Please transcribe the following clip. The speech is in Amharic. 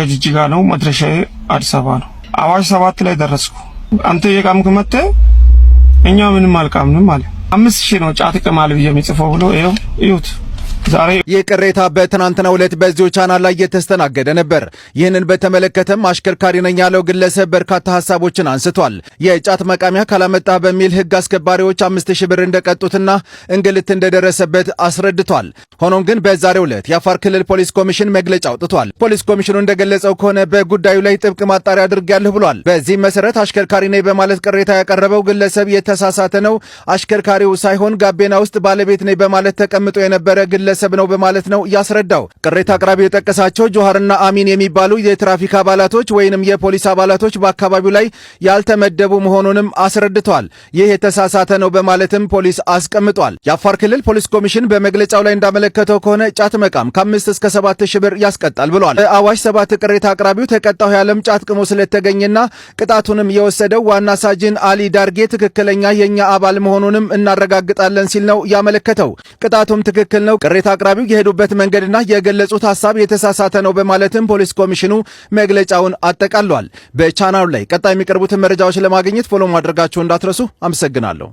ከጅጅጋ ነው መድረሻዬ አዲስ አበባ ነው። አዋሽ 7 ላይ ደረስኩ። አንተ የቃምክ መጥተህ እኛ ምንም አልቃምንም አለ። 5000 ነው ጫት ቅማል ብዬ የሚጽፈው ብሎ ይኸው እዩት። ዛሬ የቅሬታ በትናንትናው ዕለት በዚሁ ቻናል ላይ የተስተናገደ ነበር። ይህንን በተመለከተም አሽከርካሪ ነኝ ያለው ግለሰብ በርካታ ሐሳቦችን አንስቷል። የጫት መቃሚያ ካላመጣ በሚል ሕግ አስከባሪዎች 5000 ብር እንደቀጡትና እንግልት እንደደረሰበት አስረድቷል። ሆኖም ግን በዛሬው ዕለት የአፋር ክልል ፖሊስ ኮሚሽን መግለጫ አውጥቷል። ፖሊስ ኮሚሽኑ እንደገለጸው ከሆነ በጉዳዩ ላይ ጥብቅ ማጣሪያ አድርጌያለሁ ብሏል። በዚህም መሰረት አሽከርካሪ ነኝ በማለት ቅሬታ ያቀረበው ግለሰብ የተሳሳተ ነው፣ አሽከርካሪው ሳይሆን ጋቤና ውስጥ ባለቤት ነኝ በማለት ተቀምጦ የነበረ ግለሰብ ነው በማለት ነው ያስረዳው። ቅሬታ አቅራቢው የጠቀሳቸው ጆሃርና አሚን የሚባሉ የትራፊክ አባላቶች ወይንም የፖሊስ አባላቶች በአካባቢው ላይ ያልተመደቡ መሆኑንም አስረድተዋል። ይህ የተሳሳተ ነው በማለትም ፖሊስ አስቀምጧል። የአፋር ክልል ፖሊስ ኮሚሽን በመግለጫው ላይ እንዳመለከተው ከሆነ ጫት መቃም ከ5 እስከ 7000 ብር ያስቀጣል ብሏል። በአዋሽ 7 ቅሬታ አቅራቢው ተቀጣው ያለም ጫት ቅሞ ስለተገኘና ቅጣቱንም የወሰደው ዋና ሳጅን አሊ ዳርጌ ትክክለኛ የኛ አባል መሆኑንም እናረጋግጣለን ሲል ነው ያመለከተው። ቅጣቱም ትክክል ነው፣ ቅሬታ አቅራቢው የሄዱበት መንገድና የገለጹት ሐሳብ የተሳሳተ ነው በማለትም ፖሊስ ኮሚሽኑ መግለጫውን አጠቃሏል። በቻናሉ ላይ ቀጣይ የሚቀርቡትን መረጃዎች ለማግኘት ፎሎ ማድረጋችሁ እንዳትረሱ። አመሰግናለሁ።